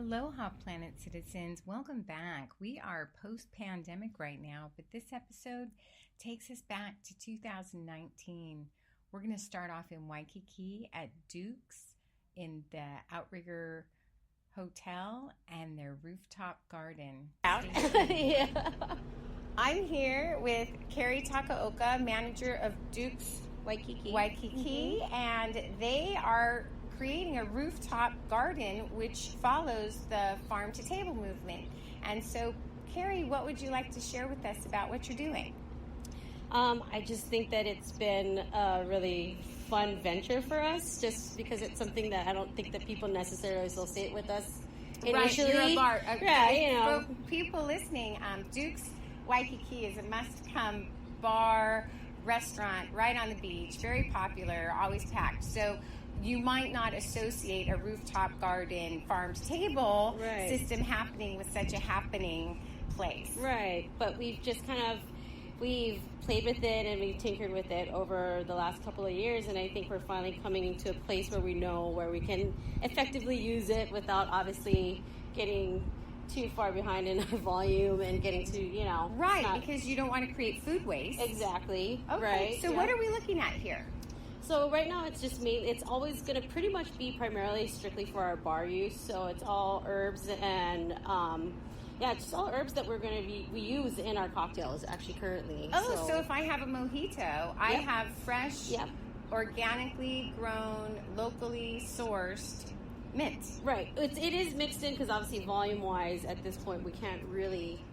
Aloha, Planet Citizens. Welcome back. We are post-pandemic right now, but this episode takes us back to 2019. We're going to start off in Waikiki at Duke's in the Outrigger Hotel and their rooftop garden. Yeah. I'm here with Carrie Takaoka, manager of Duke's Waikiki, and they are creating a rooftop garden which follows the farm to table movement. And so, Carrie, what would you like to share with us about what you're doing? I just think that it's been a really fun venture for us, just because it's something that I don't think that people necessarily associate with us initially. Right, you're a bar. Yeah, For people listening, Duke's Waikiki is a must-come bar, restaurant right on the beach, very popular, always packed. So you might not associate a rooftop garden, farm to table system happening with such a happening place. Right, but we've played with it and we've tinkered with it over the last couple of years, and I think we're finally coming into a place where we know where we can effectively use it without obviously getting too far behind in our volume and getting to, Right, because you don't want to create food waste. Exactly. Okay, right. So what are we looking at here? So right now it's just it's always going to pretty much be primarily strictly for our bar use. So it's all herbs and, just all herbs that we use in our cocktails actually currently. Oh, so if I have a mojito, I have fresh, organically grown, locally sourced mint. Right. It is mixed in because obviously volume-wise at this point we can't really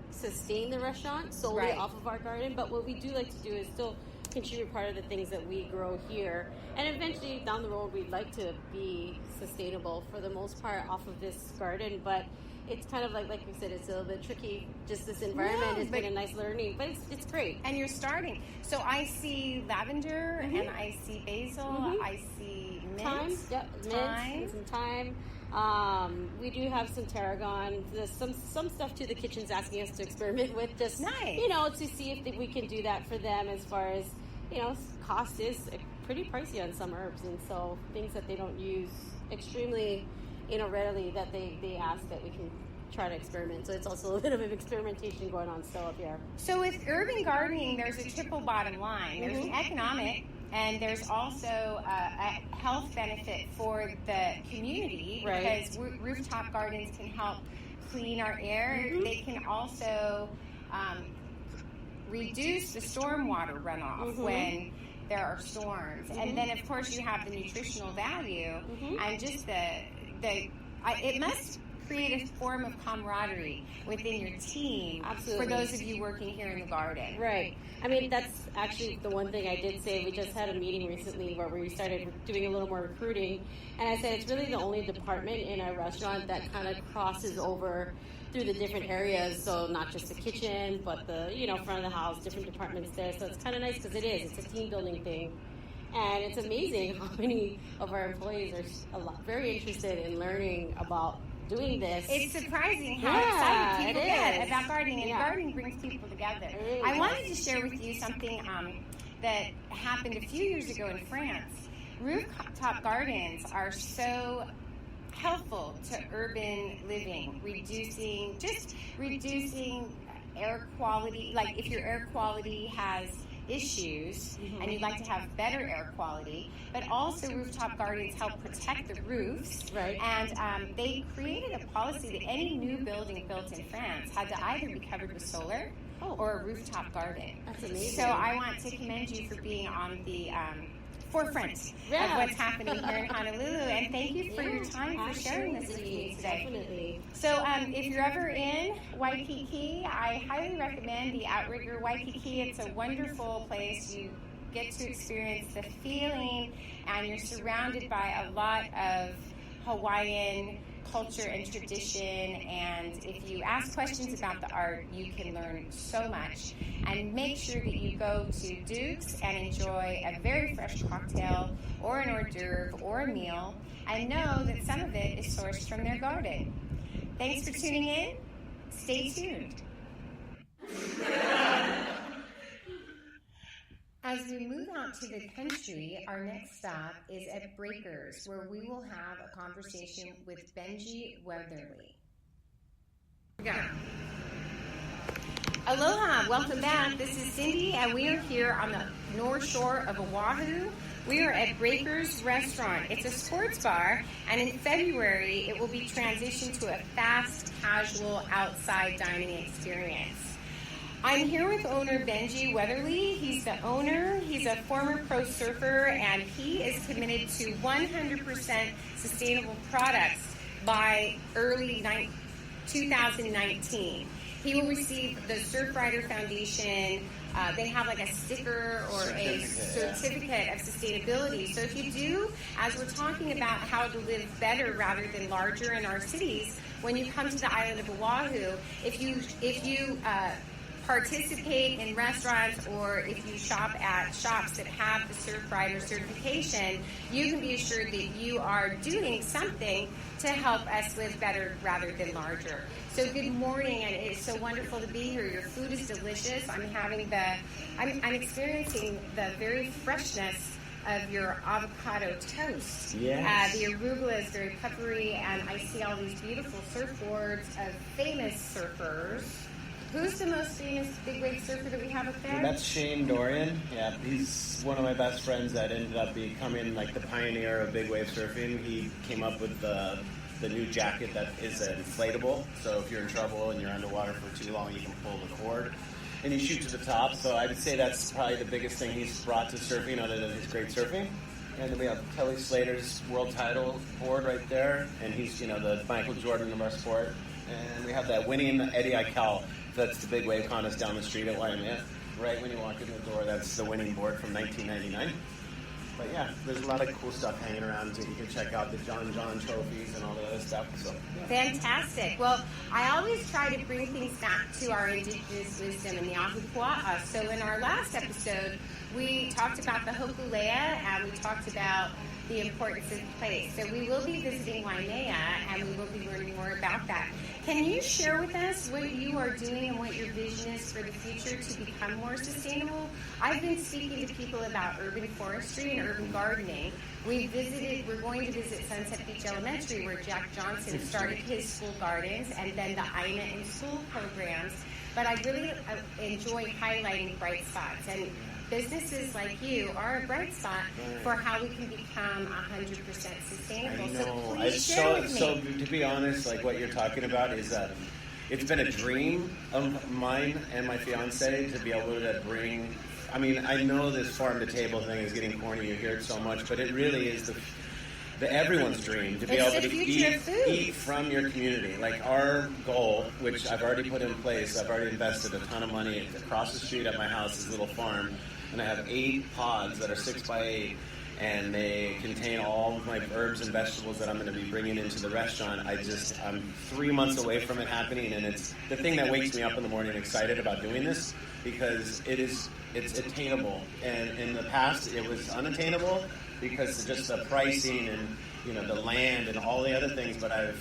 sustain the restaurant solely off of our garden. But what we do like to do is still contribute part of the things that we grow here, and eventually down the road we'd like to be sustainable for the most part off of this garden. But it's kind of like you said, it's a little bit tricky. Just this environment has been a nice learning, but it's great. And you're starting. So I see lavender and I see basil. I see mint. Mint, some thyme. We do have some tarragon. There's some stuff too the kitchen's asking us to experiment with, just to see if we can do that for them. As far as cost is pretty pricey on some herbs, and so things that they don't use extremely readily, that they ask that we can try to experiment. So it's also a bit of an experimentation going on still up here. So with urban gardening, there's a triple bottom line. There's an economic, and there's also a health benefit for the community, because rooftop gardens can help clean our air. They can also reduce the stormwater runoff when there are storms. And then, of course, you have the nutritional value and just it must create a form of camaraderie within your team. Absolutely. For those of you working here in the garden. Right. I mean, that's actually the one thing I did say. We just had a meeting recently where we started doing a little more recruiting, and I said it's really the only department in our restaurant that kind of crosses over through the different areas. So not just the kitchen, but the front of the house, different departments there. So it's kind of nice because it's a team building thing. And it's amazing how many of our employees are very interested in learning about doing this. It's surprising how excited people get about gardening, and gardening brings people together. I wanted to share with you something that happened a few years ago in France. Rooftop gardens are so helpful to urban living, reducing air quality. Like if your air quality has issues and you'd like to have better air quality, but also rooftop gardens help protect the roofs. And they created a policy that any new building built in France had to either be covered with solar or a rooftop garden. That's amazing. So I want to commend you for being on the forefront of what's happening here in Honolulu, and thank you for your time for sharing this with me today. Definitely. So if you're ever in Waikiki, I highly recommend the Outrigger Waikiki. It's a wonderful place. You get to experience the feeling, and you're surrounded by a lot of Hawaiian culture and tradition, and if you ask questions about the art, you can learn so much. And make sure that you go to Duke's and enjoy a very fresh cocktail or an hors d'oeuvre or a meal, and know that some of it is sourced from their garden. Thanks for tuning in. Stay tuned. As we move out to the country, our next stop is at Breakers, where we will have a conversation with Benji Weatherly. Go. Aloha, welcome back. This is Cindie, and we are here on the North Shore of Oahu. We are at Breakers Restaurant. It's a sports bar, and in February, it will be transitioned to a fast, casual, outside dining experience. I'm here with owner Benji Weatherly. He's the owner. He's a former pro surfer, and he is committed to 100% sustainable products by early 2019. He will receive the Surfrider Foundation. They have like a sticker or a certificate of sustainability. So if you do, as we're talking about how to live better rather than larger in our cities, when you come to the island of Oahu, if you participate in restaurants or if you shop at shops that have the Surfrider certification, you can be assured that you are doing something to help us live better rather than larger. So good morning, and it is so wonderful to be here. Your food is delicious. I'm experiencing the very freshness of your avocado toast. Yes. The arugula is very peppery, and I see all these beautiful surfboards of famous surfers. Who's the most famous big wave surfer that we have up there? That's Shane Dorian. Yeah, he's one of my best friends that ended up becoming like the pioneer of big wave surfing. He came up with the new jacket that is inflatable. So if you're in trouble and you're underwater for too long, you can pull the cord and you shoot to the top. So I would say that's probably the biggest thing he's brought to surfing other than his great surfing. And then we have Kelly Slater's world title board right there. And he's, the Michael Jordan of our sport. And we have that winning Eddie Aikau. That's the big wave contest down the street at Waimea. Right when you walk in the door, that's the winning board from 1999. But yeah, there's a lot of cool stuff hanging around that you can check out, the John trophies and all the other stuff. So, yeah. Fantastic. Well, I always try to bring things back to our indigenous wisdom in the Ahupua'a. So in our last episode, we talked about the Hokulea and we talked about the importance of place. So we will be visiting Waimea and we will be learning more about that. Can you share with us what you are doing and what your vision is for the future to become more sustainable? I've been speaking to people about urban forestry and urban gardening. We're going to visit Sunset Beach Elementary where Jack Johnson started his school gardens and then the aina in school programs. But I really enjoy highlighting bright spots, and businesses like you are a bright spot for how we can become 100% sustainable. I know. So please share with me. So to be honest, like what you're talking about is it's been a dream of mine and my fiance to be able to bring. I mean, I know this farm to table thing is getting corny. You hear it so much, but it really is everyone's dream to be able to eat from your community. Like our goal, which I've already put in place, I've already invested a ton of money. Across the street at my house is a little farm, and I have 8 pods that are 6x8, and they contain all of my herbs and vegetables that I'm going to be bringing into the restaurant. I'm 3 months away from it happening, and it's the thing that wakes me up in the morning excited about doing this, because it's attainable. And in the past, it was unattainable because of just the pricing and the land and all the other things. But I've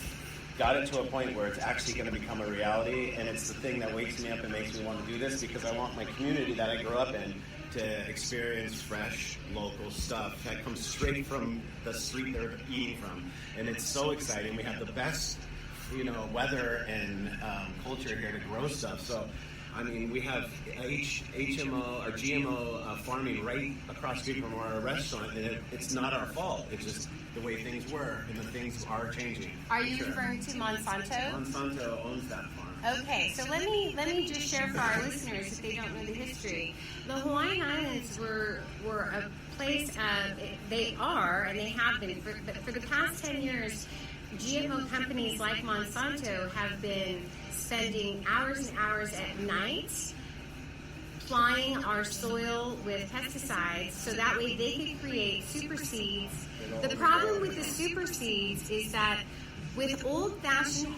got it to a point where it's actually going to become a reality, and it's the thing that wakes me up and makes me want to do this, because I want my community that I grew up in to experience fresh, local stuff that comes straight from the street they're eating from. And it's so exciting. We have the best, weather and culture here to grow stuff. So, I mean, we have HMO or GMO farming right across the street from our restaurant, and it's not our fault. It's just the way things were, and the things are changing. Are you referring to Monsanto? Monsanto owns that farm. Okay, so let me just share for our listeners if they don't know the history. The Hawaiian Islands were a place, they are, and they have been, for the past 10 years, GMO companies like Monsanto have been spending hours and hours at night plying our soil with pesticides so that way they could create super seeds. The problem with the super seeds is that with old-fashioned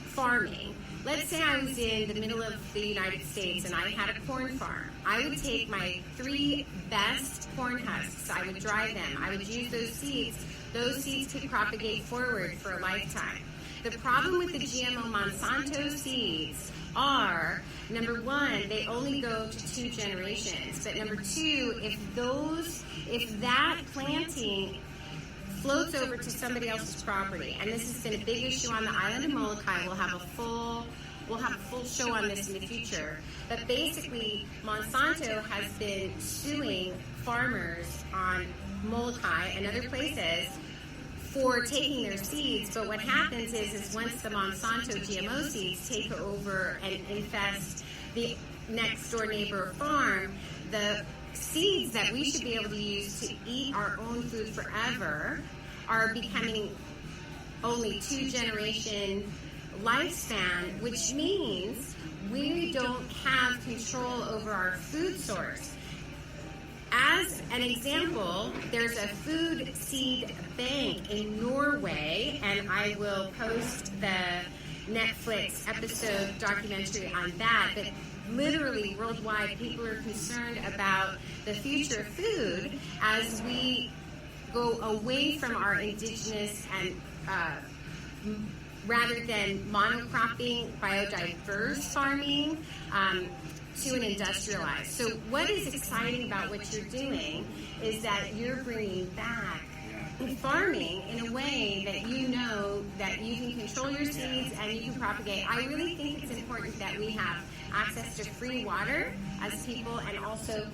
farming, let's say I was in the middle of the United States and I had a corn farm. I would take my 3 best corn husks, I would dry them, I would use those seeds. Those seeds could propagate forward for a lifetime. The problem with the GMO Monsanto seeds are, number one, they only go to 2 generations. But number 2, if that planting floats over to somebody else's property, and this has been a big issue on the island of Molokai, we'll have a full show on this in the future. But basically, Monsanto has been suing farmers on Molokai and other places for taking their seeds. But what happens is once the Monsanto GMO seeds take over and infest the next door neighbor farm, the seeds that we should be able to use to eat our own food forever are becoming only 2 generation lifespan, which means we don't have control over our food source. As an example, there's a food seed bank in Norway, and I will post the Netflix episode documentary on that, but literally worldwide people are concerned about the future of food as we go away from our indigenous and rather than monocropping, biodiverse farming, to an industrialized. So what is exciting about what you're doing is that you're bringing back farming in a way that you know that you can control your seeds and you can propagate. I really think it's important that we have access to free water as people and also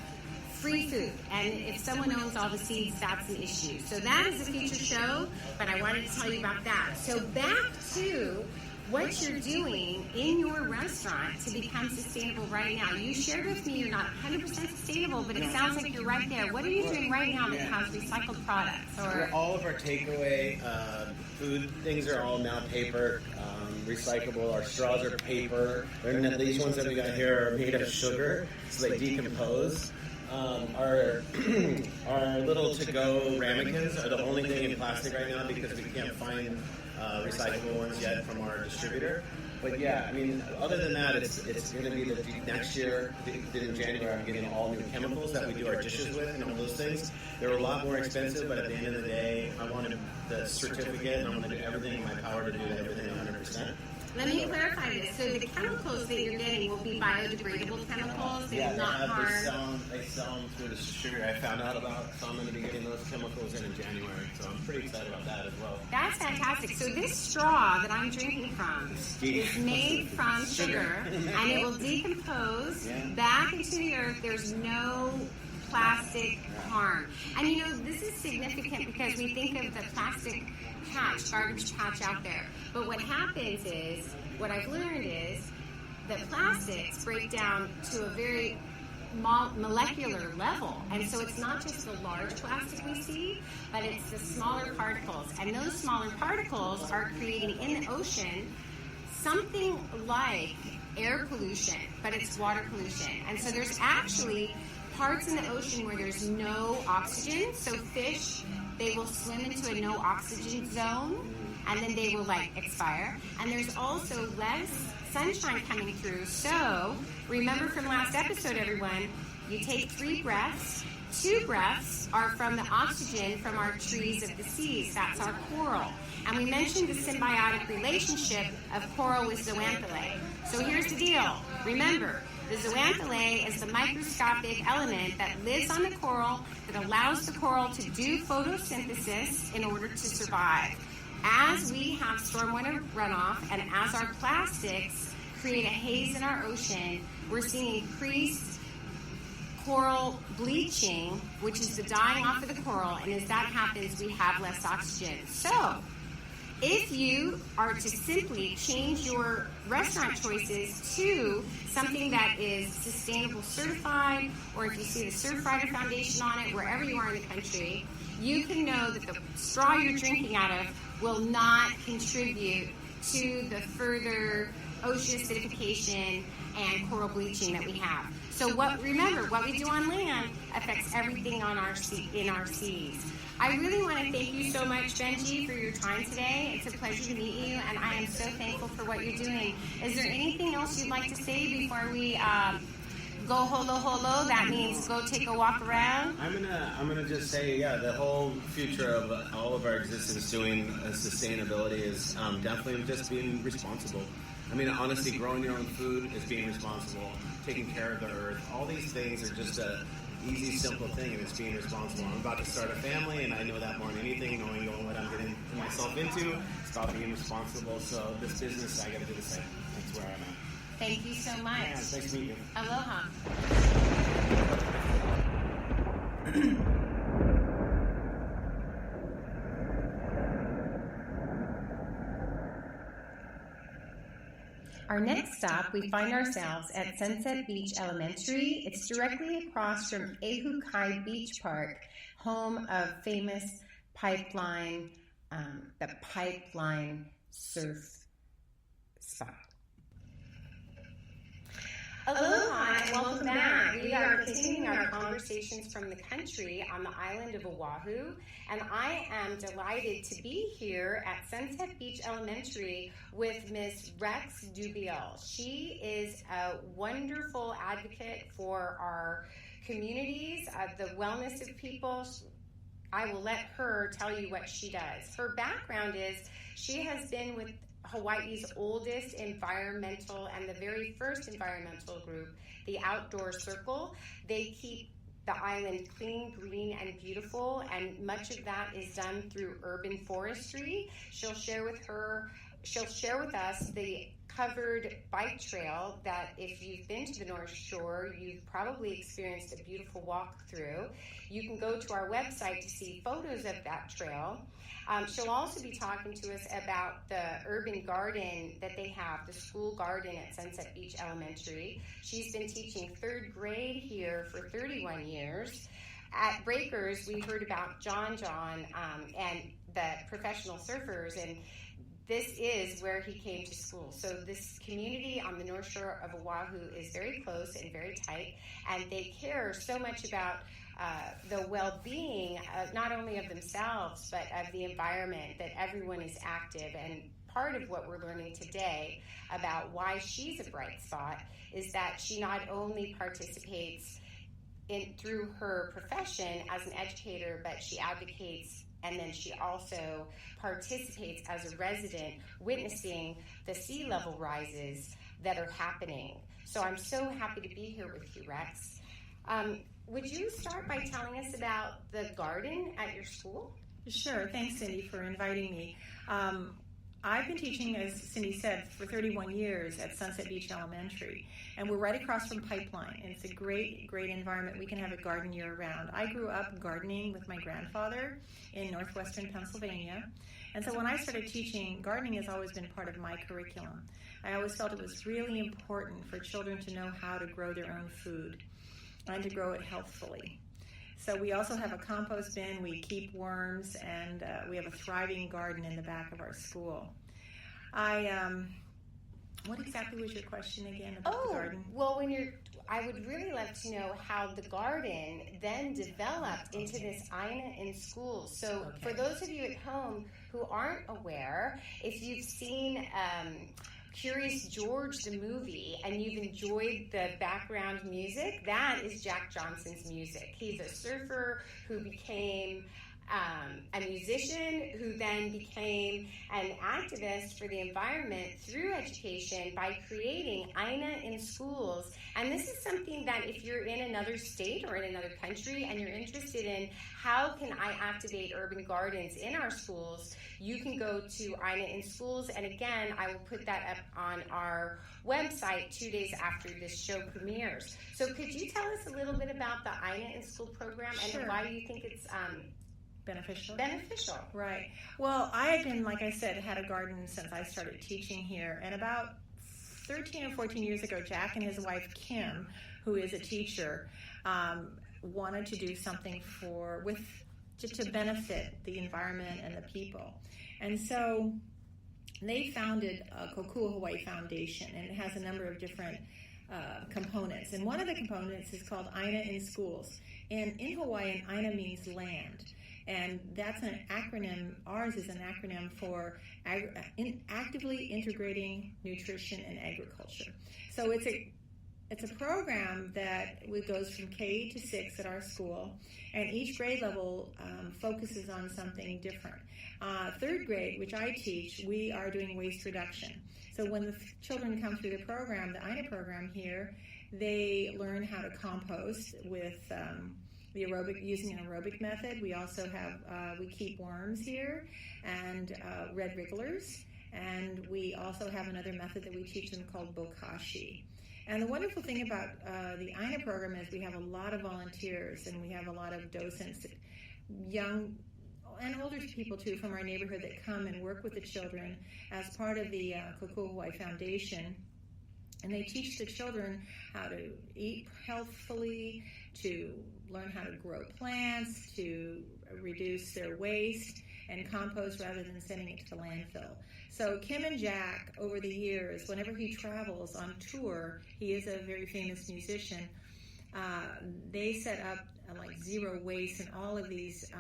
free food. And if someone owns all the seeds, that's an issue. So that is a future show, but I wanted to tell you about that. So back to what you're doing in your restaurant to become sustainable right now. You shared with me you're not 100% sustainable, but it sounds like you're right there. What are you doing right now that has recycled products? Or all of our takeaway food things are all now paper, recyclable. Our straws are paper. These ones that we got here are made of sugar, so they decompose. Our little to-go ramekins are the only thing in plastic right now because we can't find recyclable ones yet from our distributor. But yeah, I mean, other than that, it's going to be the next year, in January, I'm getting all new chemicals that we do our dishes with and all those things. They're a lot more expensive, but at the end of the day, I wanted the certificate and I'm going to do everything in my power to do everything 100%. Let me clarify this. So the chemicals that you're getting will be biodegradable chemicals. They will not harm. They sell them through the distributor. I found out about, so I'm going to be getting those chemicals in January. So I'm pretty excited about that as well. That's fantastic. So this straw that I'm drinking from is made from sugar, and it will decompose back into the earth. There's no plastic harm. And you know, this is significant because we think of the plastic garbage patch out there. But what happens is, what I've learned is that plastics break down to a very molecular level. And so it's not just the large plastic we see, but it's the smaller particles. And those smaller particles are creating in the ocean something like air pollution, but it's water pollution. And so there's actually parts in the ocean where there's no oxygen. So fish, they will swim into a no oxygen zone and then they will expire. And there's also less sunshine coming through. So remember from last episode, everyone, you take 3 breaths. 2 breaths are from the oxygen from our trees of the seas. That's our coral. And we mentioned the symbiotic relationship of coral with zooxanthellae. So here's the deal. Remember, the zooxanthellae is the microscopic element that lives on the coral that allows the coral to do photosynthesis in order to survive. As we have stormwater runoff and as our plastics create a haze in our ocean, we're seeing increased coral bleaching, which is the dying off of the coral, and as that happens, we have less oxygen. So, if you are to simply change your restaurant choices to something that is sustainable certified, or if you see the Certified Foundation on it, wherever you are in the country, you can know that the straw you're drinking out of will not contribute to the further ocean acidification and coral bleaching that we have. So remember, what we do on land affects everything in our seas. I really want to thank you so much, Benji, for your time today. It's a pleasure to meet you, and I am so thankful for what you're doing. Is there anything else you'd like to say before we go Holoholo, that means go take a walk around. I'm gonna just say, yeah, the whole future of all of our existence doing sustainability is definitely just being responsible. I mean, honestly, growing your own food is being responsible. Taking care of the earth, all these things are just a easy, simple thing, and it's being responsible. I'm about to start a family, and I know that more than anything, knowing what I'm getting myself into. It's about being responsible. So this business, I got to do the same. That's where I'm at. Thank you so much. Yeah, nice to meet you. Aloha. Our next stop, we find ourselves at Sunset Beach Elementary. It's directly across from Ehukai Beach Park, home of famous pipeline, the pipeline surf spot. Aloha and welcome back. We are continuing our conversations from the country on the island of Oahu, and I am delighted to be here at Sunset Beach Elementary with Miss Rex Dubiel. She is a wonderful advocate for our communities, the wellness of people. I will let her tell you what she does. Her background is she has been with Hawaii's oldest environmental and the very first environmental group, the Outdoor Circle. They keep the island clean, green, and beautiful, and much of that is done through urban forestry. She'll share with us the covered bike trail that if you've been to the North Shore, you've probably experienced a beautiful walk through. You can go to our website to see photos of that trail. She'll also be talking to us about the urban garden that they have, the school garden at Sunset Beach Elementary. She's been teaching third grade here for 31 years. At Breakers, we heard about John and the professional surfers, and this is where he came to school. So this community on the North Shore of Oahu is very close and very tight, and they care so much about the well-being of not only of themselves, but of the environment, that everyone is active. And part of what we're learning today about why she's a bright spot is that she not only participates through her profession as an educator, but she advocates, and then she also participates as a resident, witnessing the sea level rises that are happening. So I'm so happy to be here with you, Rex. Would you start by telling us about the garden at your school? Sure. Thanks, Cindie, for inviting me. I've been teaching, as Cindie said, for 31 years at Sunset Beach Elementary, and we're right across from Pipeline. And it's a great, great environment. We can have a garden year-round. I grew up gardening with my grandfather in northwestern Pennsylvania, and so when I started teaching, gardening has always been part of my curriculum. I always felt it was really important for children to know how to grow their own food and to grow it healthfully. So we also have a compost bin, we keep worms, and we have a thriving garden in the back of our school. What exactly was your question again about the garden? Well, I would really love to know how the garden then developed into this aina in schools. So for those of you at home who aren't aware, if you've seen Curious George, the movie, and you've enjoyed the background music, that is Jack Johnson's music. He's a surfer who became a musician, who then became an activist for the environment through education by creating aina in schools. And this is something that if you're in another state or in another country and you're interested in how can I activate urban gardens in our schools, you can go to aina in schools. And again, I will put that up on our website 2 days after this show premieres. So could you tell us a little bit about the aina in school program and why you think it's beneficial? Right. Well, I have been, like I said, had a garden since I started teaching here. And about 13 or 14 years ago, Jack and his wife, Kim, who is a teacher, wanted to do something to benefit the environment and the people. And so they founded Kokua Hawaii Foundation, and it has a number of different components. And one of the components is called Aina in Schools. And in Hawaiian, Aina means land. And that's an acronym. Ours is an acronym for actively integrating nutrition and agriculture. So it's it's a program that goes from K to 6 at our school, and each grade level focuses on something different. Third grade, which I teach, we are doing waste reduction. So when the children come through the program, the aina program here, they learn how to compost with using an aerobic method. We also have, we keep worms here and red wrigglers, and we also have another method that we teach them called bokashi. And the wonderful thing about the aina program is we have a lot of volunteers, and we have a lot of docents, young and older people too, from our neighborhood that come and work with the children as part of the Kokua Hawaii Foundation. And they teach the children how to eat healthfully, to learn how to grow plants, to reduce their waste and compost rather than sending it to the landfill. So Kim and Jack, over the years, whenever he travels on tour, he is a very famous musician, they set up like zero waste and all of these,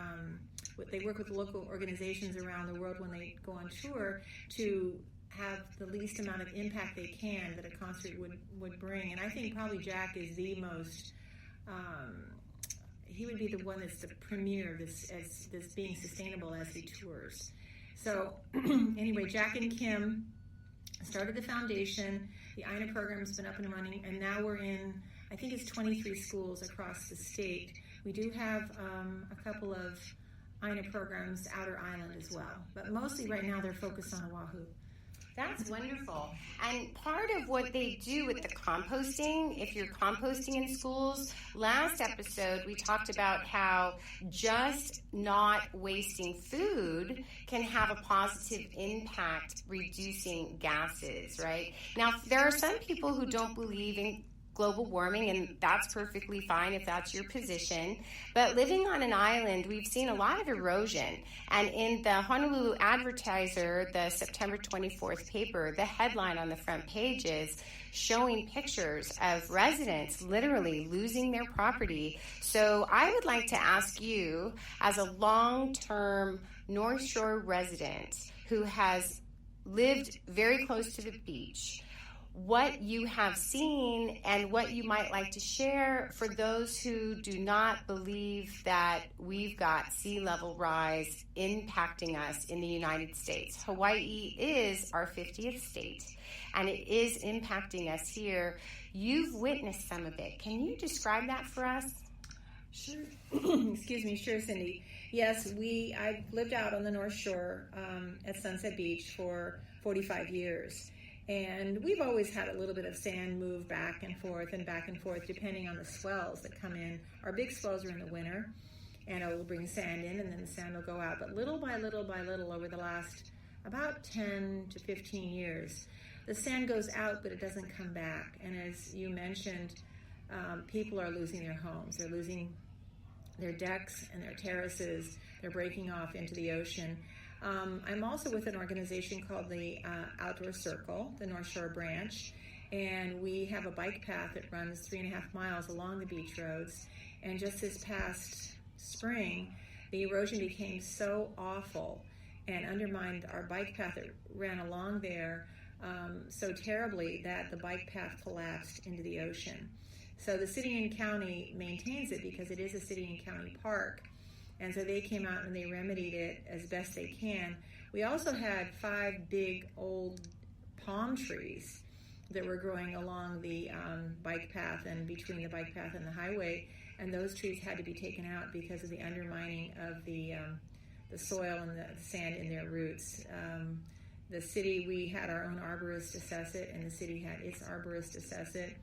they work with local organizations around the world when they go on tour to have the least amount of impact they can that a concert would bring. And I think probably Jack is the most, he would be the one that's the premier of this being sustainable as he tours. So anyway, Jack and Kim started the foundation. The aina program's been up and running, and now we're in, I think it's 23 schools across the state. We do have a couple of aina programs outer island as well, but mostly right now they're focused on Oahu. That's wonderful. And part of what they do with the composting, if you're composting in schools, last episode we talked about how just not wasting food can have a positive impact reducing gases, right? Now, there are some people who don't believe in global warming, and that's perfectly fine if that's your position. But living on an island, we've seen a lot of erosion. And in the Honolulu Advertiser, the September 24th paper, the headline on the front page is showing pictures of residents literally losing their property. So I would like to ask you, as a long-term North Shore resident who has lived very close to the beach, what you have seen and what you might like to share for those who do not believe that we've got sea level rise impacting us in the United States. Hawaii is our 50th state, and it is impacting us here. You've witnessed some of it. Can you describe that for us? Sure. Excuse me. Sure, Cindie. Yes, I've lived out on the North Shore at Sunset Beach for 45 years. And we've always had a little bit of sand move back and forth, depending on the swells that come in. Our big swells are in the winter, and it will bring sand in, and then the sand will go out. But little by little by little, over the last about 10 to 15 years, the sand goes out, but it doesn't come back. And as you mentioned, people are losing their homes. They're losing their decks and their terraces. They're breaking off into the ocean. I'm also with an organization called the Outdoor Circle, the North Shore branch, and we have a bike path that runs 3.5 miles along the beach roads. And just this past spring, the erosion became so awful and undermined our bike path that ran along there so terribly that the bike path collapsed into the ocean. So the city and county maintains it because it is a city and county park. And so they came out and they remedied it as best they can. We also had 5 big old palm trees that were growing along the bike path and between the bike path and the highway, and those trees had to be taken out because of the undermining of the soil and the sand in their roots. The city, we had our own arborist assess it, and the city had its arborist assess it,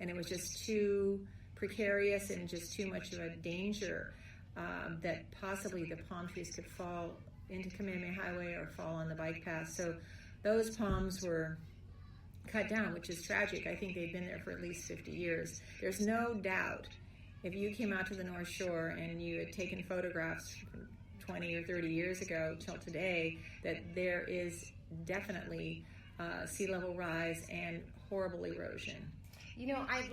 and it was just too precarious and just too much of a danger that possibly the palm trees could fall into Kamehameha Highway or fall on the bike path. So those palms were cut down, which is tragic. I think they've been there for at least 50 years. There's no doubt if you came out to the North Shore and you had taken photographs from 20 or 30 years ago till today, that there is definitely sea level rise and horrible erosion. You know, I would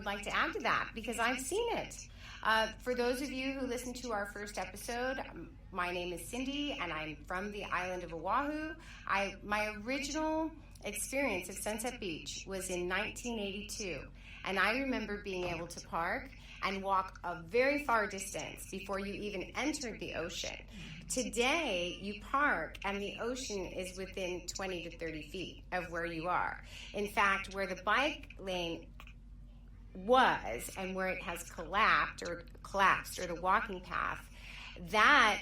like to add to that because I've seen it. For those of you who listened to our first episode, my name is Cindie, and I'm from the island of Oahu. My original experience of Sunset Beach was in 1982, and I remember being able to park and walk a very far distance before you even entered the ocean. Today, you park and the ocean is within 20 to 30 feet of where you are. In fact, where the bike lane was and where it has collapsed or the walking path, that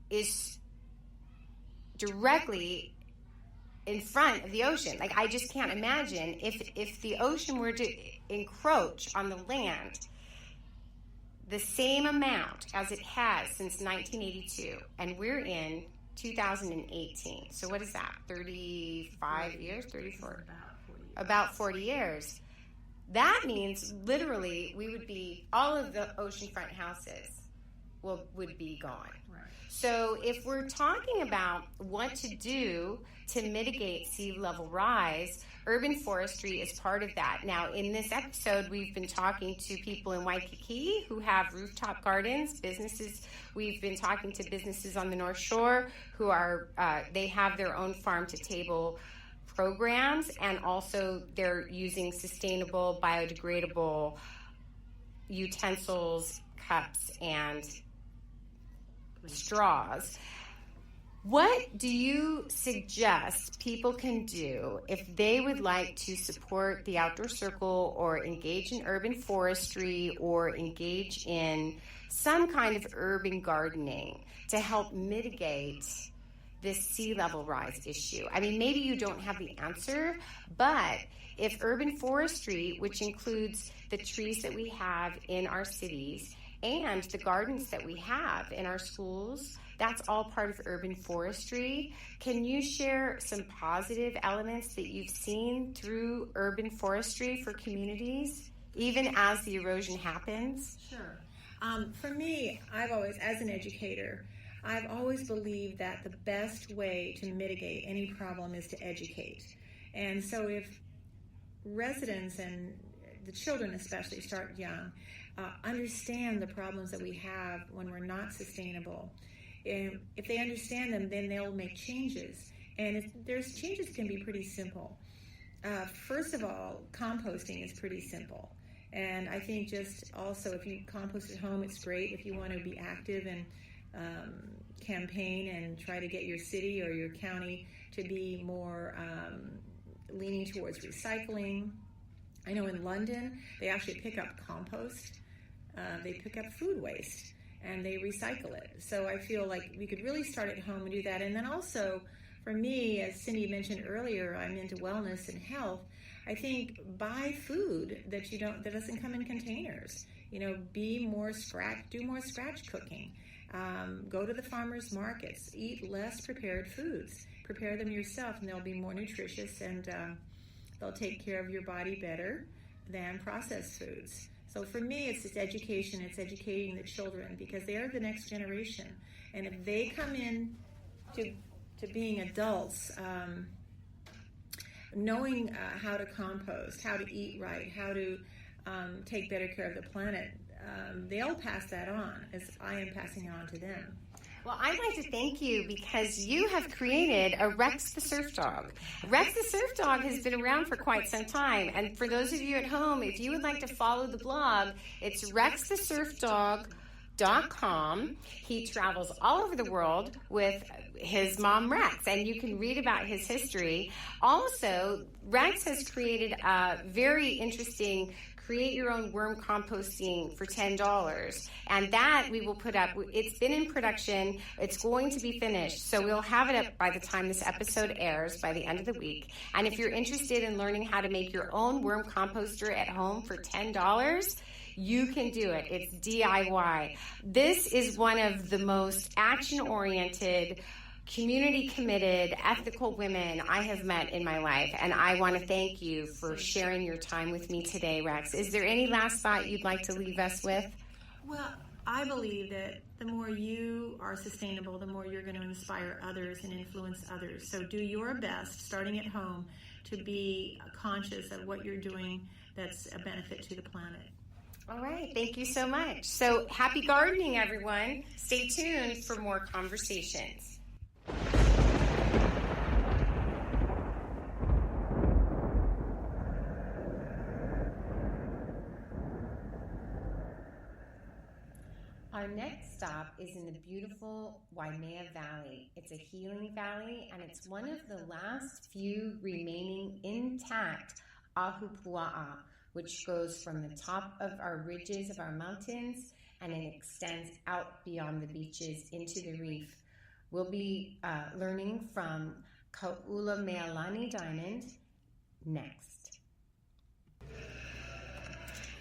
is directly in front of the ocean. Like, I just can't imagine if the ocean were to encroach on the land the same amount as it has since 1982, and we're in 2018. So what is that, 35 years, 34? About 40 years. That means literally we would be, all of the oceanfront houses would be gone. Right. So if we're talking about what to do to mitigate sea level rise, urban forestry is part of that. Now, in this episode, we've been talking to people in Waikiki who have rooftop gardens, businesses. We've been talking to businesses on the North Shore who are, they have their own farm-to-table programs, and also they're using sustainable, biodegradable utensils, cups, and straws. What do you suggest people can do if they would like to support the Outdoor Circle or engage in urban forestry or engage in some kind of urban gardening to help mitigate this sea level rise issue? I mean, maybe you don't have the answer, but if urban forestry, which includes the trees that we have in our cities and the gardens that we have in our schools, that's all part of urban forestry. Can you share some positive elements that you've seen through urban forestry for communities, even as the erosion happens? Sure. For me, I've always, as an educator, I've always believed that the best way to mitigate any problem is to educate. And so if residents and the children especially start young, understand the problems that we have when we're not sustainable, and if they understand them, then they'll make changes. And there's changes can be pretty simple. First of all, composting is pretty simple. And I think just also if you compost at home, it's great. If you want to be active and campaign and try to get your city or your county to be more leaning towards recycling. I know in London, they actually pick up compost. They pick up food waste and they recycle it. So I feel like we could really start at home and do that. And then also, for me, as Cindie mentioned earlier, I'm into wellness and health. I think buy food that doesn't come in containers. You know, do more scratch cooking. Go to the farmers markets. Eat less prepared foods. Prepare them yourself, and they'll be more nutritious, and they'll take care of your body better than processed foods. So for me, it's just education. It's educating the children because they are the next generation. And if they come in to being adults, knowing how to compost, how to eat right, how to take better care of the planet, they'll pass that on as I am passing it on to them. Well, I'd like to thank you because you have created a Rex the Surf Dog. Rex the Surf Dog has been around for quite some time. And for those of you at home, if you would like to follow the blog, it's rexthesurfdog.com. He travels all over the world with his mom, Rex, and you can read about his history. Also, Rex has created a very interesting create your own worm composting for $10, and that we will put up. It's been in production. It's going to be finished, so we'll have it up by the time this episode airs by the end of the week. And if you're interested in learning how to make your own worm composter at home for $10, you can do it. It's DIY. This is one of the most action-oriented, community-committed, ethical women I have met in my life, and I want to thank you for sharing your time with me today, Rex. Is there any last thought you'd like to leave us with? Well, I believe that the more you are sustainable, the more you're going to inspire others and influence others. So do your best, starting at home, to be conscious of what you're doing that's a benefit to the planet. All right. Thank you so much. So happy gardening, everyone. Stay tuned for more conversations. Our next stop is in the beautiful Waimea Valley. It's a healing valley, and it's one of the last few remaining intact Ahupua'a, which goes from the top of our ridges of our mountains and it extends out beyond the beaches into the reef. We'll be learning from Kaulamealani Diamond next.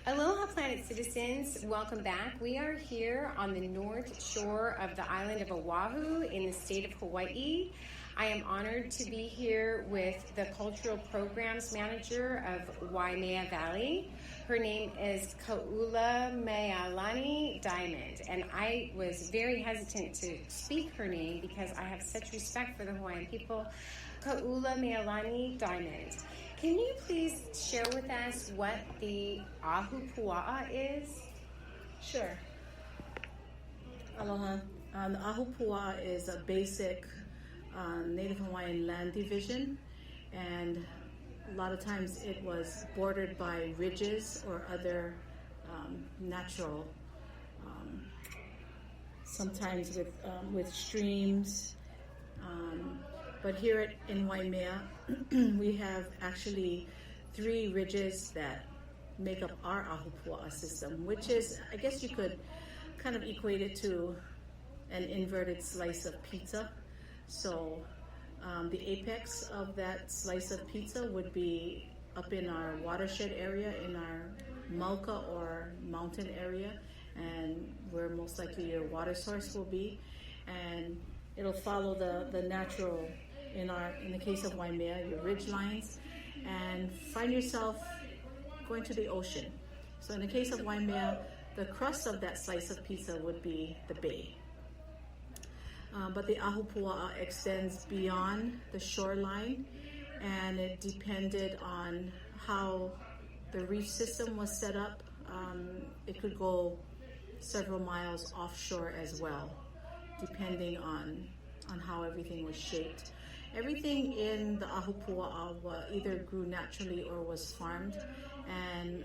Aloha Planet citizens, welcome back. We are here on the north shore of the island of Oahu in the state of Hawaii. I am honored to be here with the Cultural Programs Manager of Waimea Valley. Her name is Kaulamealani Diamond, and I was very hesitant to speak her name because I have such respect for the Hawaiian people. Kaulamealani Diamond. Can you please share with us what the Ahupua'a is? Sure. Aloha. The Ahupua'a is a basic Native Hawaiian land division, and a lot of times it was bordered by ridges or other natural, sometimes with streams. But here in Waimea, we have actually 3 ridges that make up our Ahupua'a system, which is, I guess you could kind of equate it to an inverted slice of pizza. So the apex of that slice of pizza would be up in our watershed area, in our Mauka or mountain area, and where most likely your water source will be. And it'll follow the natural, in the case of Waimea, your ridge lines, and find yourself going to the ocean. So in the case of Waimea, the crust of that slice of pizza would be the bay. But the Ahupua'a extends beyond the shoreline, and it depended on how the reef system was set up. It could go several miles offshore as well, depending on how everything was shaped. Everything in the Ahupua'a either grew naturally or was farmed, and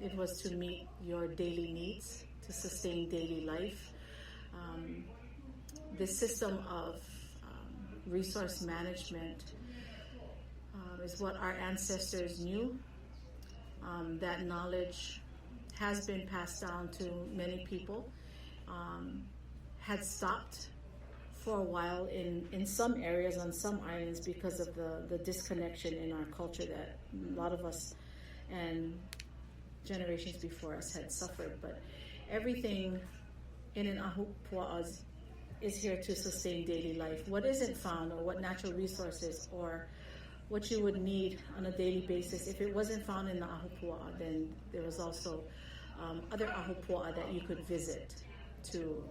it was to meet your daily needs, to sustain daily life. This system of resource management is what our ancestors knew. That knowledge has been passed down to many people. Had stopped for a while in some areas on some islands because of the disconnection in our culture that a lot of us and generations before us had suffered. But everything in an Ahupua'a is here to sustain daily life. What isn't found, or what natural resources or what you would need on a daily basis, if it wasn't found in the Ahupua'a, then there was also other Ahupua'a that you could visit to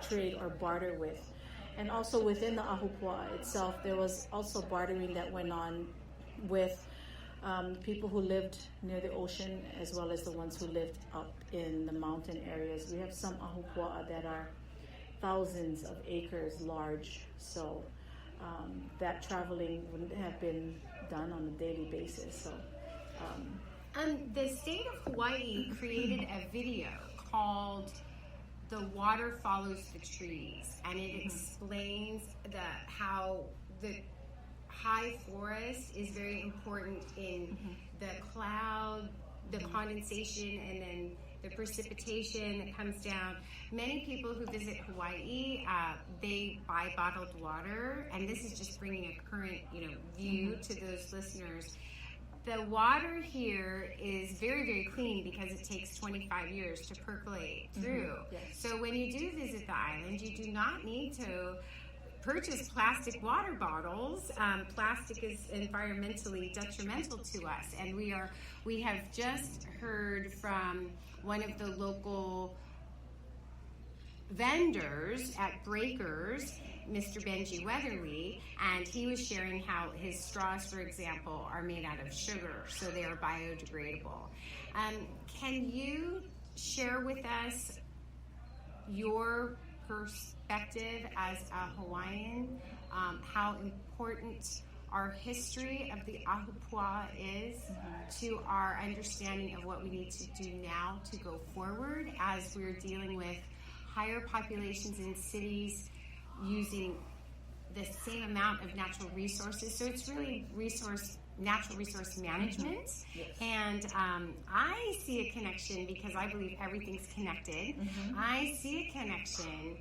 trade or barter with. And also within the Ahupua'a itself, there was also bartering that went on with people who lived near the ocean, as well as the ones who lived up in the mountain areas. We have some Ahupua'a that are thousands of acres large, so that traveling wouldn't have been done on a daily basis. So, the state of Hawaii created a video called "The Water Follows the Trees," and it explains how the high forest is very important in the cloud, the condensation, and then the precipitation that comes down. Many people who visit Hawaii, they buy bottled water, and this is just bringing a current, view to those listeners. The water here is very, very clean because it takes 25 years to percolate through. Yes. So when you do visit the island, you do not need to purchase plastic water bottles. Plastic is environmentally detrimental to us, and we have just heard from one of the local vendors at Breakers, Mr. Benji Weatherly, and he was sharing how his straws, for example, are made out of sugar, so they are biodegradable. Can you share with us your perspective as a Hawaiian, how important our history of the Ahupua'a is to our understanding of what we need to do now to go forward as we're dealing with higher populations in cities using the same amount of natural resources. So it's really natural resource management. Yes. And I see a connection because I believe everything's connected. I see a connection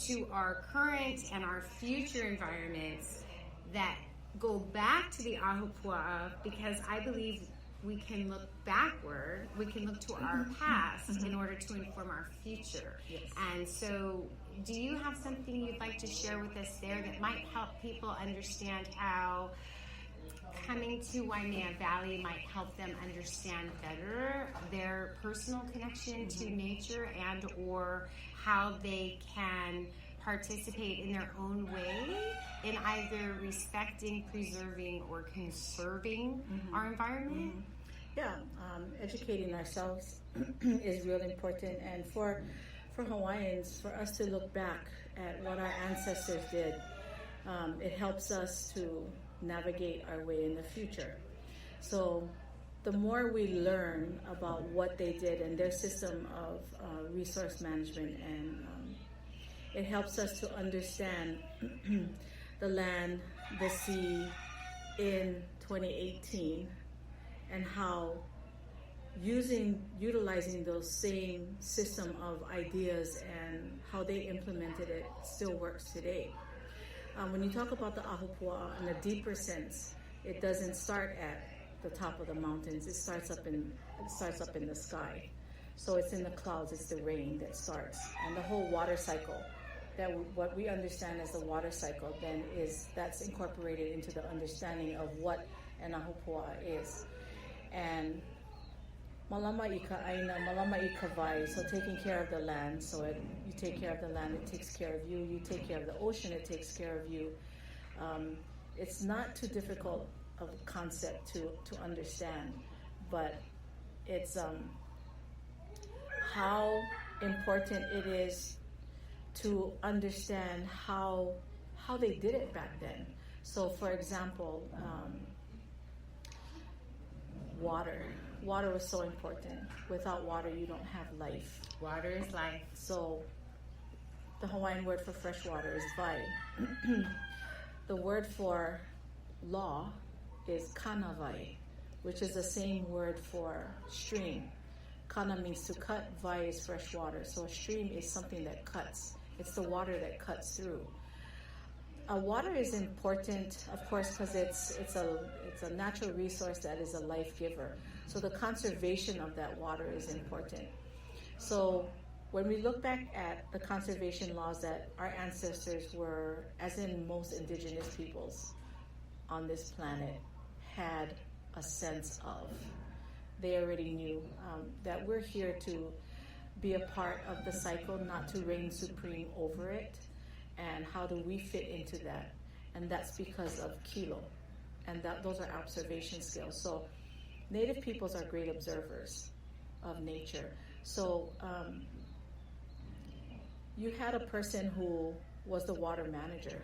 to our current and our future environments that go back to the Ahupua'a, because I believe we can look backward, we can look to our past in order to inform our future. Yes. And so, do you have something you'd like to share with us there that might help people understand how coming to Waimea Valley might help them understand better their personal connection to nature, and or how they can participate in their own way in either respecting, preserving, or conserving our environment? Yeah, educating ourselves is really important, and for Hawaiians, for us to look back at what our ancestors did, it helps us to navigate our way in the future. So the more we learn about what they did and their system of resource management, and it helps us to understand the land, the sea in 2018, and how utilizing those same system of ideas and how they implemented it still works today. When you talk about the Ahupua'a in a deeper sense, it doesn't start at the top of the mountains. It starts up in the sky. So it's in the clouds. It's the rain that starts, and the whole water cycle. What we understand as the water cycle then that's incorporated into the understanding of what an Ahupua'a is. And malama ika aina, malama ika vai, so taking care of the land. So you take care of the land, it takes care of you. You take care of the ocean, it takes care of you. It's not too difficult of a concept to understand, but it's how important it is to understand how they did it back then. So, for example, water. Water was so important. Without water, you don't have life. Water is life. So, the Hawaiian word for fresh water is vai. The word for law is kanavai, which is the same word for stream. Kana means to cut, vai is fresh water. So a stream is something that cuts. It's the water that cuts through. Water is important, of course, because it's a natural resource that is a life giver. So the conservation of that water is important. So when we look back at the conservation laws that our ancestors were, as in most indigenous peoples on this planet, had a sense of, they already knew that we're here to be a part of the cycle, not to reign supreme over it. And how do we fit into that? And that's because of kilo. And those are observation skills. So Native peoples are great observers of nature. So you had a person who was the water manager.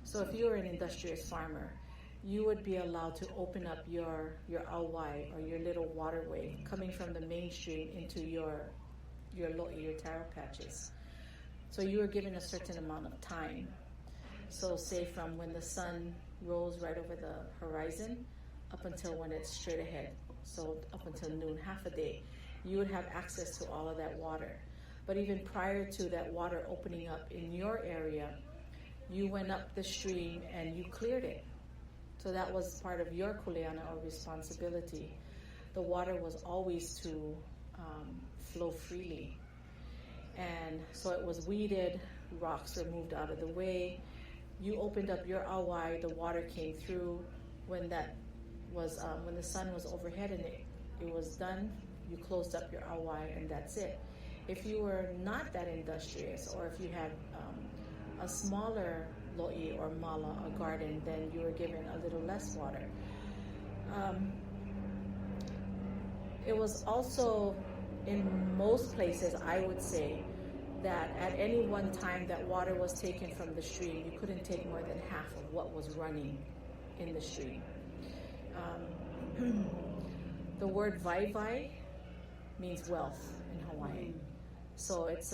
So if you were an industrious farmer, you would be allowed to open up your awai, or your little waterway coming from the mainstream into your lo'i, your taro patches. So you were given a certain amount of time. So say from when the sun rose right over the horizon up until when it's straight ahead. So up until noon, half a day, you would have access to all of that water. But even prior to that water opening up in your area, you went up the stream and you cleared it. So that was part of your kuleana, or responsibility. The water was always to flow freely. And so it was weeded, rocks were moved out of the way. You opened up your awai, the water came through. When that was, when the sun was overhead and it was done, you closed up your awai and that's it. If you were not that industrious, or if you had a smaller lo'i or mala, a garden, then you were given a little less water. It was also, in most places, I would say, that at any one time that water was taken from the stream, you couldn't take more than half of what was running in the stream. The word vai vai means wealth in Hawaiian. So it's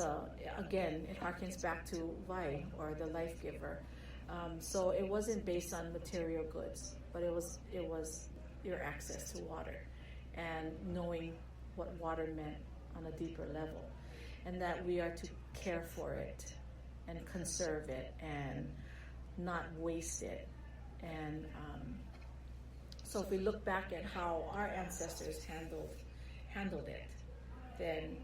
again, it harkens back to Vai, or the life giver. So it wasn't based on material goods, but it was your access to water and knowing what water meant on a deeper level, and that we are to care for it and conserve it and not waste it. And so if we look back at how our ancestors handled it, then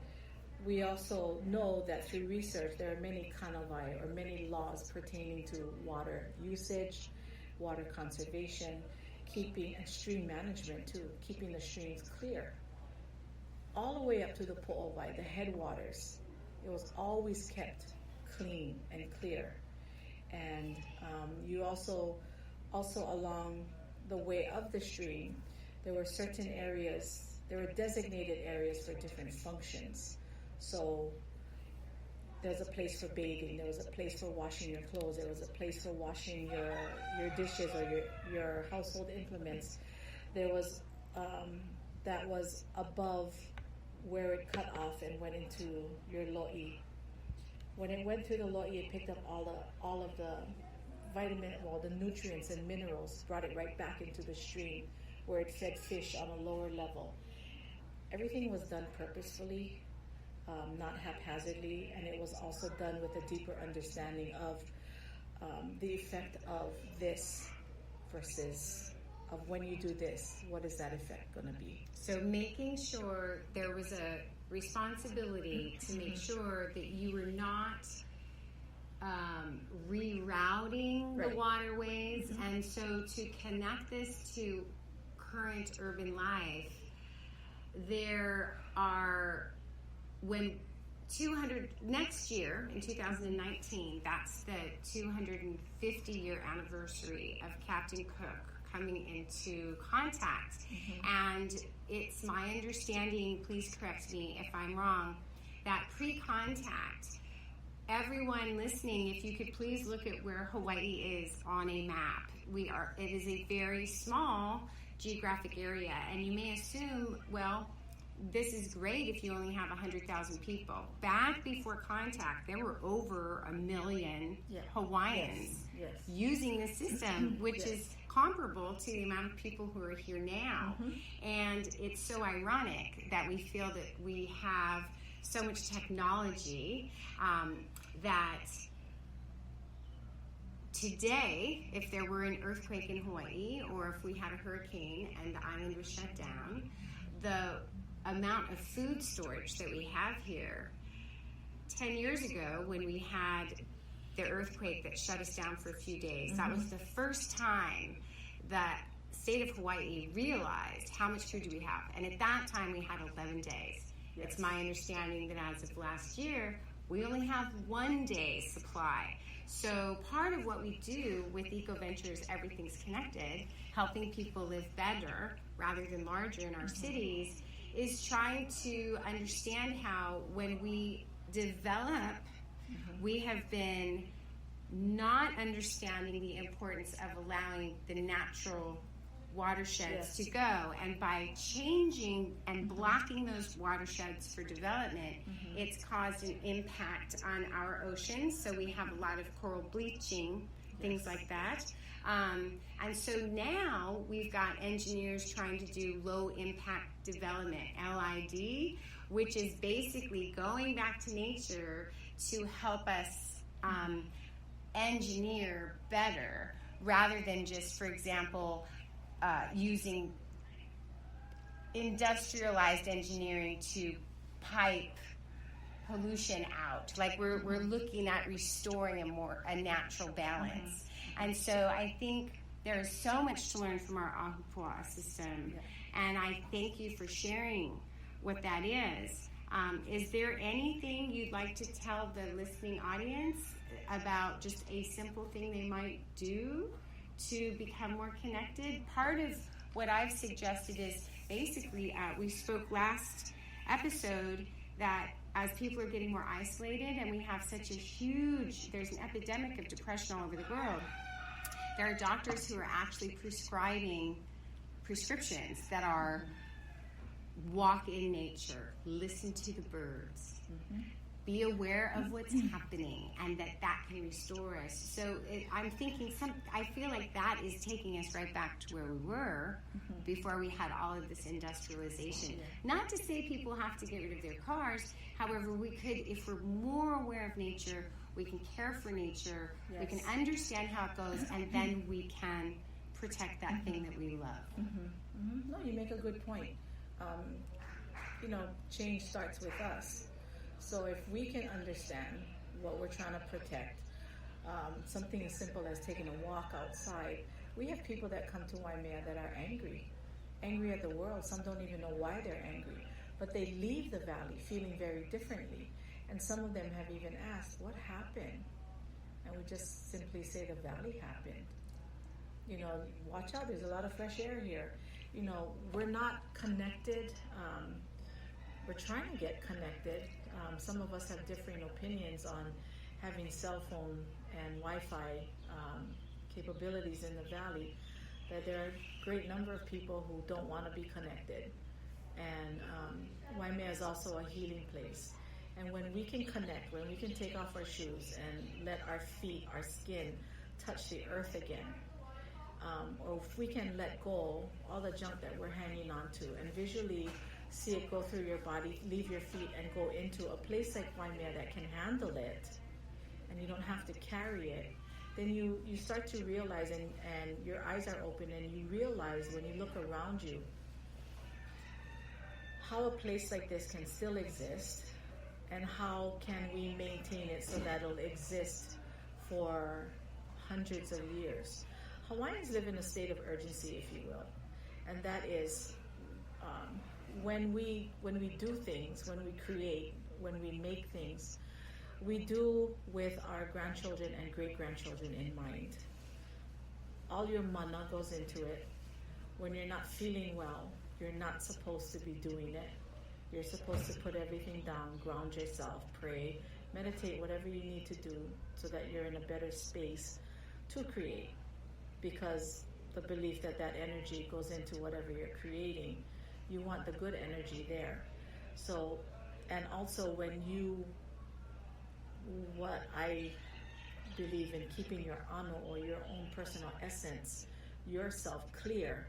we also know that through research there are many kanawai, or many laws pertaining to water usage, water conservation, keeping, and stream management too, keeping the streams clear. All the way up to the Po'owai, the headwaters, it was always kept clean and clear. And you also along the way of the stream, there were certain areas, there were designated areas for different functions. So there's a place for bathing, there was a place for washing your clothes, there was a place for washing your dishes or your household implements. There was that was above where it cut off and went into your lo'i. When it went through the lo'i, it picked up all of the the nutrients and minerals, brought it right back into the stream where it fed fish on a lower level. Everything was done purposefully, not haphazardly, and it was also done with a deeper understanding of the effect of this versus of when you do this, what is that effect going to be? So making sure there was a responsibility to make sure that you were not rerouting the waterways, and so to connect this to current urban life, there are, when 200, next year in 2019, that's the 250-year anniversary of Captain Cook coming into contact. And it's my understanding, please correct me if I'm wrong, that pre-contact, everyone listening, if you could please look at where Hawaii is on a map. It is a very small geographic area, and you may assume, well, this is great if you only have 100,000 people. Back before contact, there were over 1 million Hawaiians using the system, which is comparable to the amount of people who are here now. And it's so ironic that we feel that we have so much technology that today, if there were an earthquake in Hawaii, or if we had a hurricane and the island was shut down, the amount of food storage that we have here, 10 years ago when we had the earthquake that shut us down for a few days, that was the first time that state of Hawaii realized how much food do we have. And at that time we had 11 days. It's my understanding that as of last year, we only have 1 day's supply. So part of what we do with EcoVenture is Everything's Connected, helping people live better rather than larger in our cities, is trying to understand how when we develop, we have been not understanding the importance of allowing the natural watersheds to go, and by changing and blocking those watersheds for development, it's caused an impact on our oceans. So we have a lot of coral bleaching, things like that. And so now we've got engineers trying to do low impact development, LID, which is basically going back to nature to help us engineer better, rather than just, for example, using industrialized engineering to pipe pollution out. Like we're looking at restoring a natural balance. And so I think there is so much to learn from our Ahupua'a system. And I thank you for sharing what that is. Is there anything you'd like to tell the listening audience about just a simple thing they might do to become more connected? Part of what I've suggested is basically, we spoke last episode that as people are getting more isolated and we have such a there's an epidemic of depression all over the world, there are doctors who are actually prescribing prescriptions that are walk in nature, listen to the birds, be aware of what's happening, and that can restore us. So I'm thinking, I feel like that is taking us right back to where we were before we had all of this industrialization. Not to say people have to get rid of their cars. However, we could, if we're more aware of nature, we can care for nature, we can understand how it goes, and then we can protect that thing that we love. No, you make a good point. Change starts with us. So if we can understand what we're trying to protect, something as simple as taking a walk outside, we have people that come to Waimea that are angry at the world. Some don't even know why they're angry, but they leave the valley feeling very differently. And some of them have even asked, what happened? And we just simply say the valley happened. Watch out, there's a lot of fresh air here. We're not connected. We're trying to get connected. Some of us have differing opinions on having cell phone and Wi-Fi capabilities in the valley. That there are a great number of people who don't want to be connected. And Waimea is also a healing place. And when we can connect, when we can take off our shoes and let our feet, our skin, touch the earth again, or if we can let go all the junk that we're hanging on to and visually see it go through your body, leave your feet, and go into a place like Waimea that can handle it, and you don't have to carry it, then you start to realize, and your eyes are open, and you realize when you look around you how a place like this can still exist, and how can we maintain it so that it'll exist for hundreds of years. Hawaiians live in a state of urgency, if you will, and that is when we do things, when we create, when we make things, we do with our grandchildren and great-grandchildren in mind. All your mana goes into it. When you're not feeling well, you're not supposed to be doing it. You're supposed to put everything down, ground yourself, pray, meditate, whatever you need to do so that you're in a better space to create, because the belief that energy goes into whatever you're creating. You want the good energy there. So, and also what I believe in, keeping your ano, or your own personal essence, yourself clear,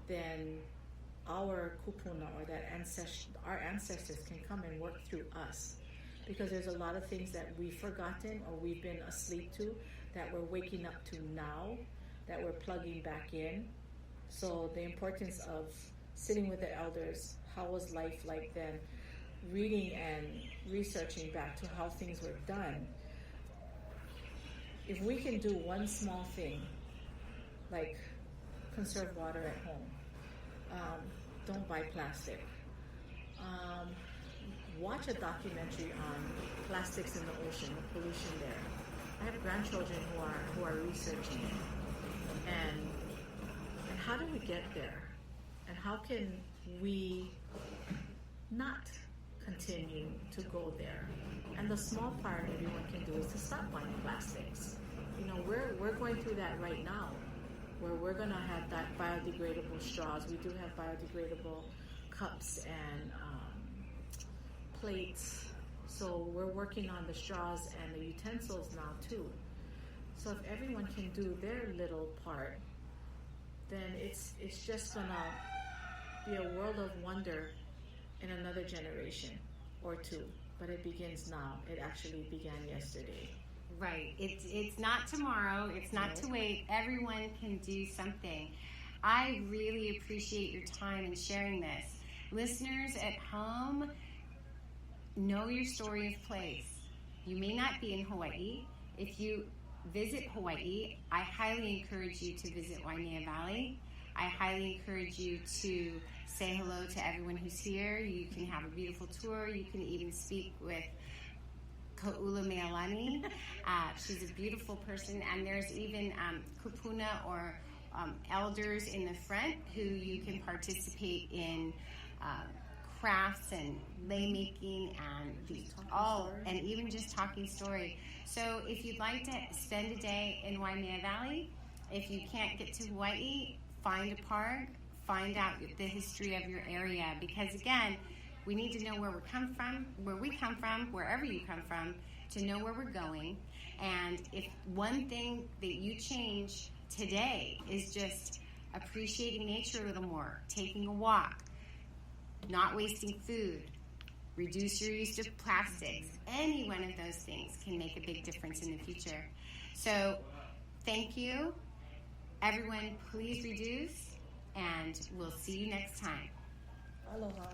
then our kupuna, or our ancestors can come and work through us. Because there's a lot of things that we've forgotten or we've been asleep to that we're waking up to now, that we're plugging back in. So the importance of sitting with the elders, how was life like then, reading and researching back to how things were done. If we can do one small thing, like conserve water at home, don't buy plastic, watch a documentary on plastics in the ocean, the pollution there. I have grandchildren who are researching it, and how do we get there? And how can we not continue to go there? And the small part everyone can do is to stop buying plastics. We're going through that right now, where we're going to have that biodegradable straws. We do have biodegradable cups and plates. So we're working on the straws and the utensils now too. So if everyone can do their little part, then it's just going to be a world of wonder in another generation or two. But it begins now. It actually began yesterday. Right. It's not tomorrow. It's not to wait. Everyone can do something. I really appreciate your time in sharing this. Listeners at home, know your story of place. You may not be in Hawaii. If you visit Hawaii, I highly encourage you to visit Waimea Valley. I highly encourage you to say hello to everyone who's here. You can have a beautiful tour. You can even speak with Ka'ula Mealani. She's a beautiful person, and there's even kupuna or elders in the front who you can participate in crafts and lei making and even just talking story. So if you'd like to spend a day in Waimea Valley, if you can't get to Hawaii, find a park, find out the history of your area, because again, We need to know where we come from, wherever you come from, to know where we're going. And if one thing that you change today is just appreciating nature a little more, taking a walk, not wasting food, reduce your use of plastics, any one of those things can make a big difference in the future. So thank you. Everyone, please reduce, and we'll see you next time. Aloha.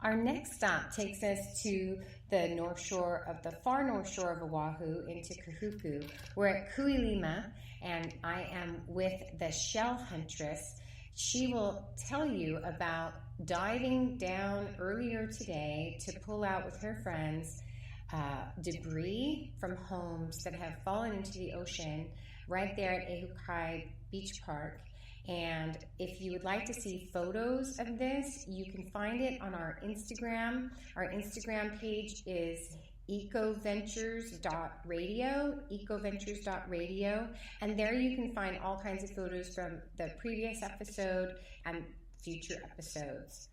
Our next stop takes us to the north shore of the far north shore of Oahu into Kahuku. We're at Kuilima, and I am with the shell huntress. She will tell you about diving down earlier today to pull out with her friends debris from homes that have fallen into the ocean right there at Ehukai Beach Park. And if you would like to see photos of this, you can find it on our Instagram. Our Instagram page is EcoVentures.radio, and there you can find all kinds of photos from the previous episode and future episodes.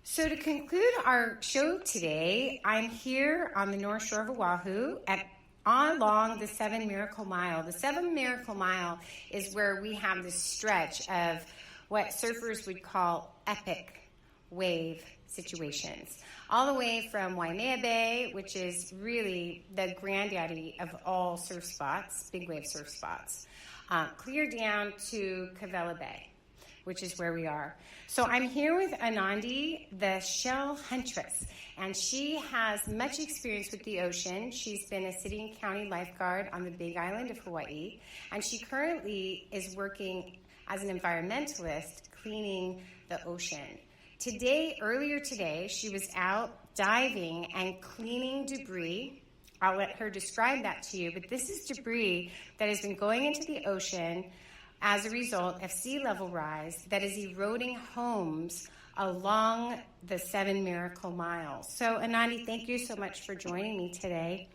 So to conclude our show today, I'm here on the North Shore of Oahu along the 7 Miracle Mile. The 7 Miracle Mile is where we have this stretch of what surfers would call epic wave situations. All the way from Waimea Bay, which is really the granddaddy of all surf spots, big wave surf spots, clear down to Kavela Bay, which is where we are. So I'm here with Anandi, the shell huntress, and she has much experience with the ocean. She's been a city and county lifeguard on the Big Island of Hawaii, and she currently is working as an environmentalist cleaning the ocean. Earlier today, she was out diving and cleaning debris. I'll let her describe that to you, but this is debris that has been going into the ocean as a result of sea level rise that is eroding homes along the 7 Miracle Mile. So, Anandi, thank you so much for joining me today.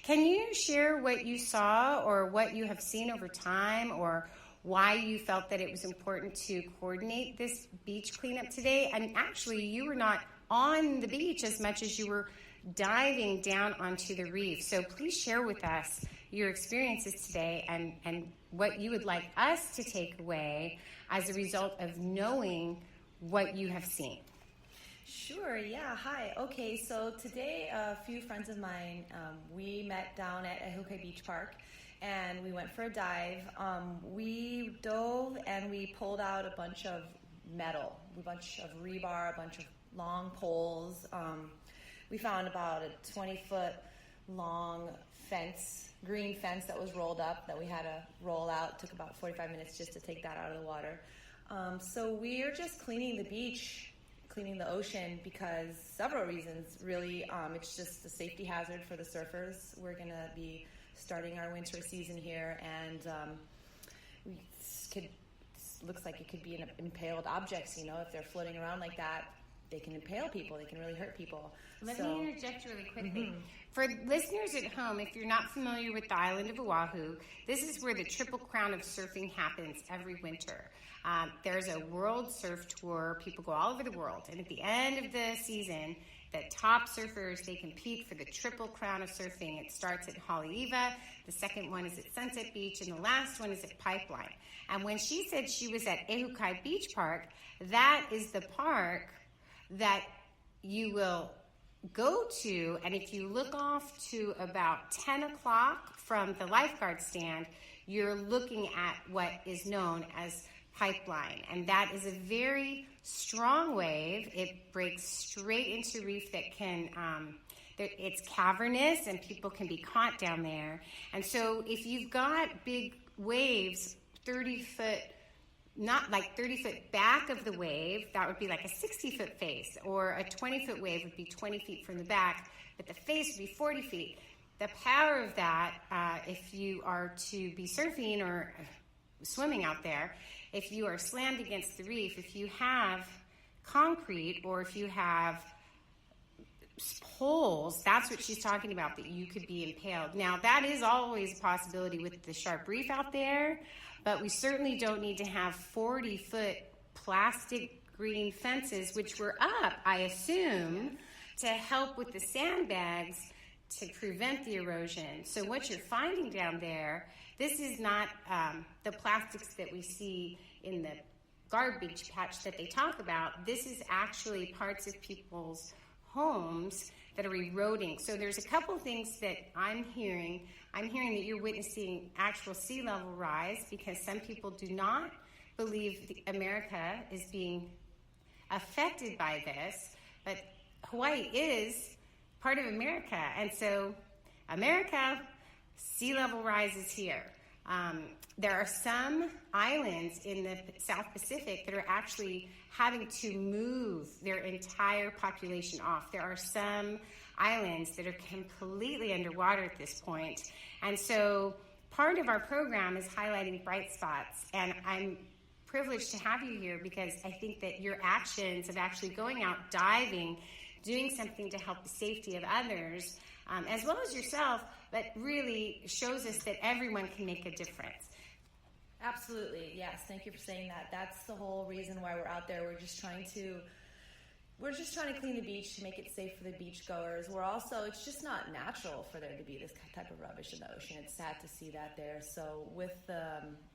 Can you share what you saw or what you have seen over time, or why you felt that it was important to coordinate this beach cleanup today? And actually, you were not on the beach as much as you were diving down onto the reef. So please share with us your experiences today and what you would like us to take away as a result of knowing what you have seen. Sure, yeah, hi. Okay, so today a few friends of mine, we met down at Ehukai Beach Park, and we went for a dive. We dove and we pulled out a bunch of metal, a bunch of rebar, a bunch of long poles. We found about a 20-foot long fence, green fence that was rolled up that we had to roll out. It took about 45 minutes just to take that out of the water. So we're just cleaning the beach, cleaning the ocean, because several reasons, really. It's just a safety hazard for the surfers. We're going to be starting our winter season here, and looks like it could be impaled objects, if they're floating around like that. They can impale people. They can really hurt people. Let me interject really quickly. For listeners at home, if you're not familiar with the island of Oahu, this is where the Triple Crown of surfing happens every winter. There's a world surf tour. People go all over the world. And at the end of the season, the top surfers, they compete for the Triple Crown of surfing. It starts at Haleiwa. The second one is at Sunset Beach. And the last one is at Pipeline. And when she said she was at Ehukai Beach Park, that is the park that you will go to, and if you look off to about 10 o'clock from the lifeguard stand, you're looking at what is known as Pipeline, and that is a very strong wave. It breaks straight into reef that can, it's cavernous, and people can be caught down there. And so if you've got big waves, 30 foot, not like 30 foot back of the wave, that would be like a 60-foot face, or a 20-foot wave would be 20 feet from the back, but the face would be 40 feet. The power of that, if you are to be surfing or swimming out there, if you are slammed against the reef, if you have concrete or if you have poles, that's what she's talking about, that you could be impaled. Now, that is always a possibility with the sharp reef out there, but we certainly don't need to have 40-foot plastic green fences, which were up, I assume, to help with the sandbags to prevent the erosion. So what you're finding down there, this is not the plastics that we see in the garbage patch that they talk about. This is actually parts of people's homes that are eroding. So there's a couple things that I'm hearing. I'm hearing that you're witnessing actual sea level rise because some people do not believe America is being affected by this, but Hawaii is part of America. And so America, sea level rise is here. There are some islands in the South Pacific that are actually having to move their entire population off. There are some islands that are completely underwater at this point. And so part of our program is highlighting bright spots. And I'm privileged to have you here because I think that your actions of actually going out diving, doing something to help the safety of others, as well as yourself, but really shows us that everyone can make a difference. Absolutely, yes. Thank you for saying that. That's the whole reason why we're out there. We're just trying to clean the beach to make it safe for the beachgoers. It's just not natural for there to be this type of rubbish in the ocean. It's sad to see that there. So with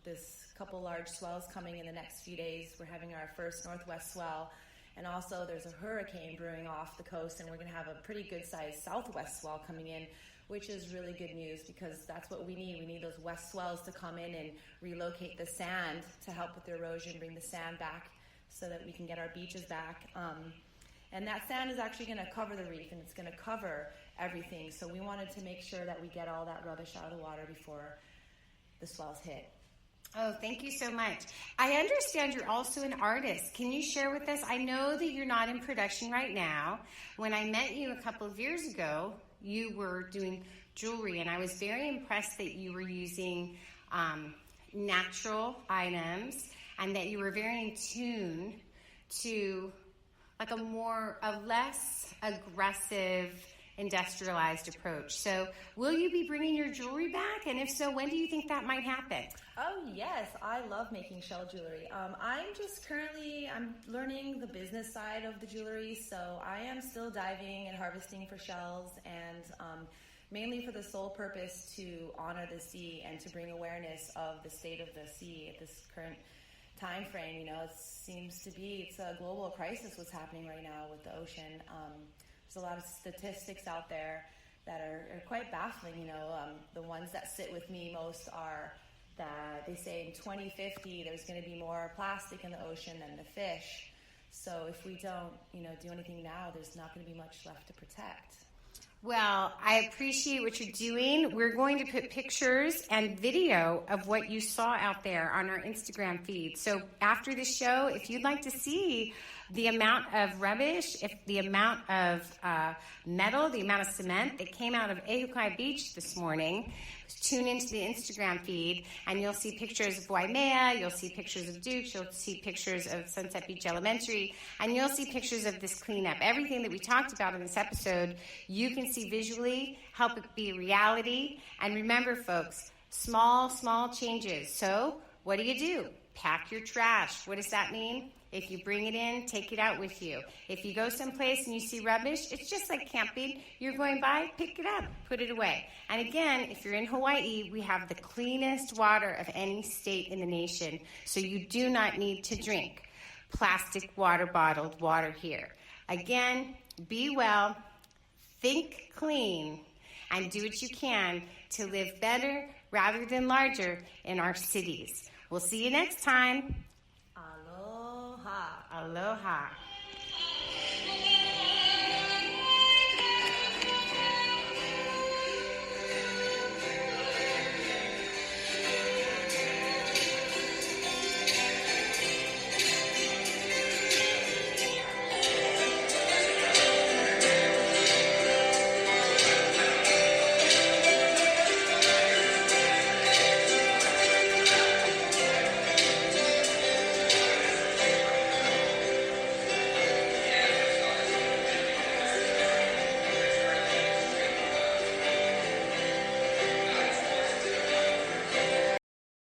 this couple large swells coming in the next few days, we're having our first northwest swell. And also there's a hurricane brewing off the coast, and we're going to have a pretty good-sized southwest swell coming in, which is really good news because that's what we need. We need those west swells to come in and relocate the sand to help with the erosion, bring the sand back so that we can get our beaches back. And that sand is actually going to cover the reef, and it's going to cover everything. So we wanted to make sure that we get all that rubbish out of the water before the swells hit. Oh, thank you so much. I understand you're also an artist. Can you share with us? I know that you're not in production right now. When I met you a couple of years ago, you were doing jewelry, and I was very impressed that you were using natural items and that you were very in tune to a less aggressive, industrialized approach. So will you be bringing your jewelry back? And if so, when do you think that might happen? Oh, yes. I love making shell jewelry. I'm learning the business side of the jewelry, so I am still diving and harvesting for shells, and mainly for the sole purpose to honor the sea and to bring awareness of the state of the sea at this current time frame. It's a global crisis what's happening right now with the ocean. There's a lot of statistics out there that are quite baffling. The ones that sit with me most are that they say in 2050 there's going to be more plastic in the ocean than the fish. So if we don't, do anything now, there's not going to be much left to protect. Well, I appreciate what you're doing. We're going to put pictures and video of what you saw out there on our Instagram feed. So after the show, if you'd like to see the amount of rubbish, the amount of metal, the amount of cement that came out of Ehukai Beach this morning, tune into the Instagram feed, and you'll see pictures of Waimea, you'll see pictures of Dukes, you'll see pictures of Sunset Beach Elementary, and you'll see pictures of this cleanup. Everything that we talked about in this episode, you can see visually, help it be a reality. And remember, folks, small changes. So what do? Pack your trash. What does that mean? If you bring it in, take it out with you. If you go someplace and you see rubbish, it's just like camping. You're going by, pick it up, put it away. And again, if you're in Hawaii, we have the cleanest water of any state in the nation, so you do not need to drink plastic bottled water here. Again, be well, think clean, and do what you can to live better rather than larger in our cities. We'll see you next time. Aloha. Aloha.